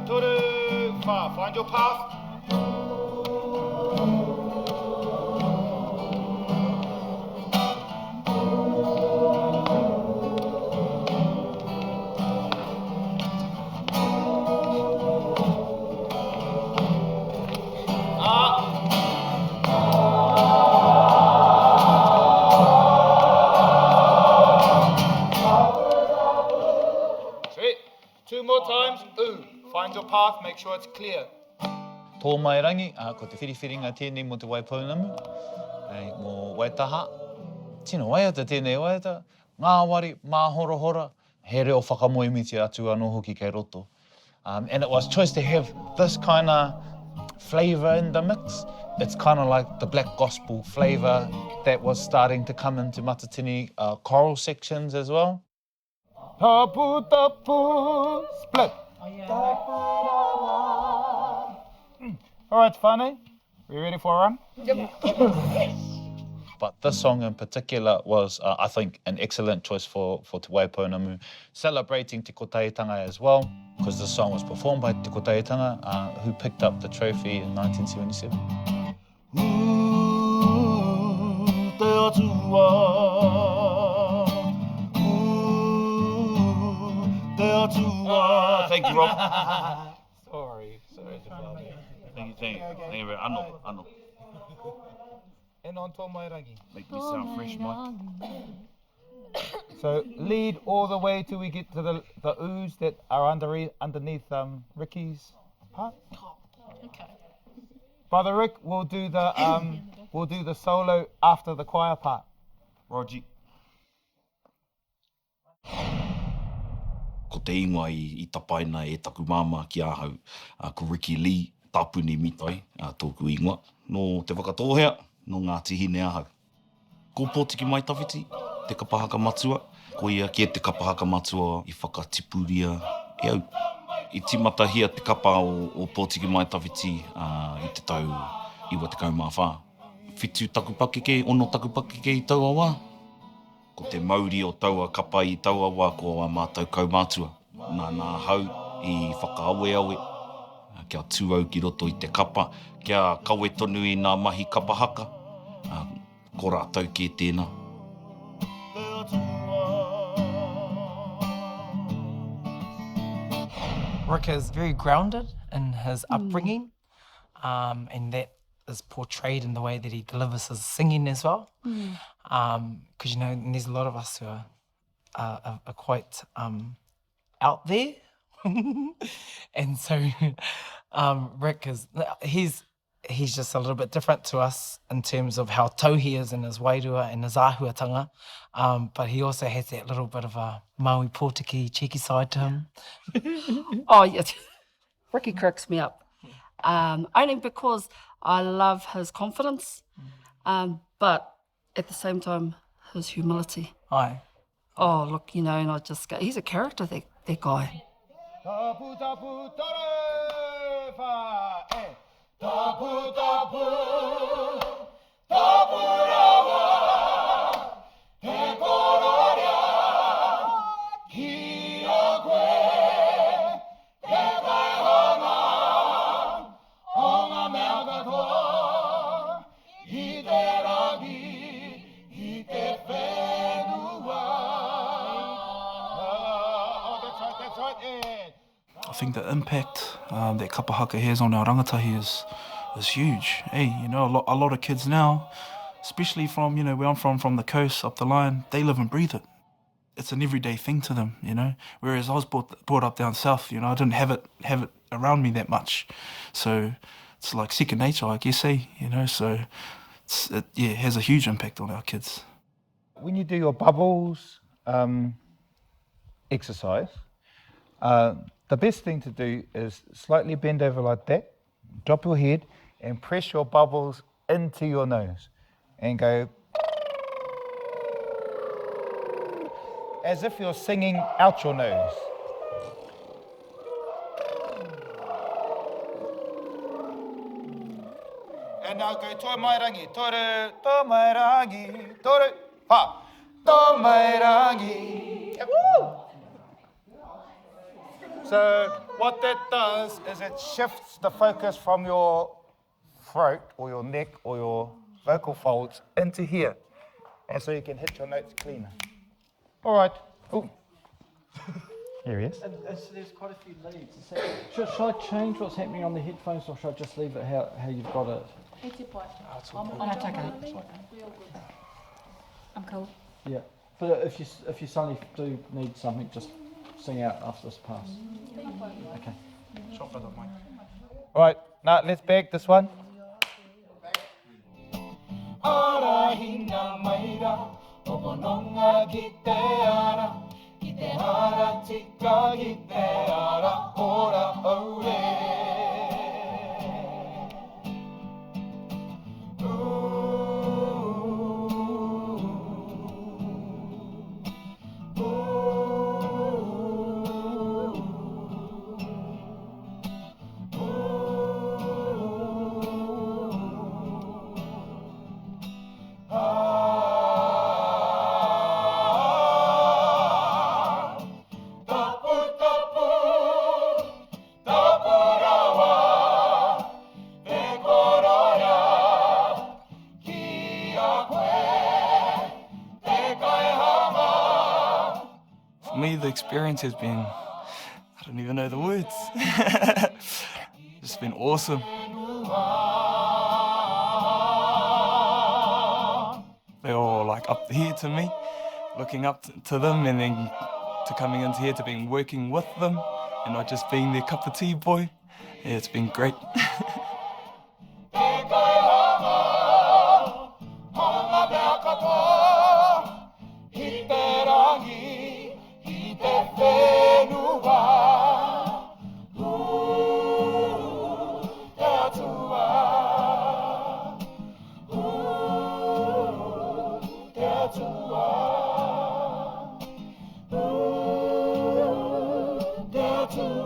toru, fa. Find your path. Two more times. Find your path, make sure it's clear. Tōmairangi, ko te whiriwhiringa tēnei mo te waipounamu, mō Waitaha. Tino waiata tēnei waiata, ngā wari, mā hora, he reo whakamoemiti atu anō hoki kei roto. And it was choice to have this kind of flavour in the mix. It's kind of like the black gospel flavour that was starting to come into Matatini choral sections as well. Tapu, tapu, split. All right, Whānau, we ready for a run? Yep. But this song in particular was, I think, an excellent choice for Te Waipounamu, celebrating Te Kotahitanga as well, because the song was performed by Te Kotahitanga, who picked up the trophy in 1977. Te Atua. Thank you, Rob. Sorry. Thank you. Ano. And on Tōmairangi. Make me sound fresh, Mike. So lead all the way till we get to the oohs that are underneath Ricky's part. Okay. Brother Rick will do the solo after the choir part. Roger. Ko te ingoa i tapaina e taku māma ki ahau, ko Ricky Lee, tāpuni Mitai, tōku ingoa, no te whakatōhea, no ngā tihine ahau. Ko pōtiki mai tawhiti, te kapahaka matua, ko ia kia te kapahaka matua i whakatipuria e au. I timatahia te kapa o pōtiki mai tawhiti i te tau 94. Whitu taku pakeke, ono taku pakeke i taua wā. Ko te mauri o taua kapa i taua wā ko a mātou kaumātua. Nā hau i whakaawe. Kia tūau ki roto i te kapa, kia kawe tonu i ngā mahi kapahaka. Ko rātou ki tēnā. Rick is very grounded in his upbringing, and that is portrayed in the way that he delivers his singing as well. Because, there's a lot of us who are quite out there. And so Rick he's just a little bit different to us in terms of how tau he is in his wairua and his āhuatanga, but he also has that little bit of a Maui Pōtiki cheeky side to him. Oh, yes. Ricky cracks me up. Only because I love his confidence, but at the same time, his humility. Aye. Oh, look, and I just go, he's a character, that guy. Tapu, tapu, tore, fa, eh. Tapu, tapu, tapu rawa, te kororia, ki a koe, te kai honga mea katoa, i te rangi, i te whenua. Oh, that's right, yeah. I think the impact that kapahaka has on our rangatahi is huge. Hey, a lot of kids now, especially from, where I'm from the coast, up the line, they live and breathe it. It's an everyday thing to them, Whereas I was brought up down south, I didn't have it around me that much. So it's like second nature, I guess, So it has a huge impact on our kids. When you do your bubbles exercise, the best thing to do is slightly bend over like that, drop your head and press your bubbles into your nose and go as if you're singing out your nose. And now go Tōmairangi, tore, Tōmairangi, tore, pa, Tōmairangi. Woo! So what that does is it shifts the focus from your throat or your neck or your vocal folds into here. And so you can hit your notes cleaner. All right. Ooh. Here he is. There's quite a few leads. Should I change what's happening on the headphones, or should I just leave it how you've got it? I'm cool. Yeah. But if you suddenly do need something, just sing out after this pass. Okay. All right. Now let's bag this one. For me, the experience has been, I don't even know the words. It's been awesome. They're all like up here to me, looking up to them, and then to coming into here to being working with them, and not just being their cup of tea boy. Yeah, it's been great. Te Atua.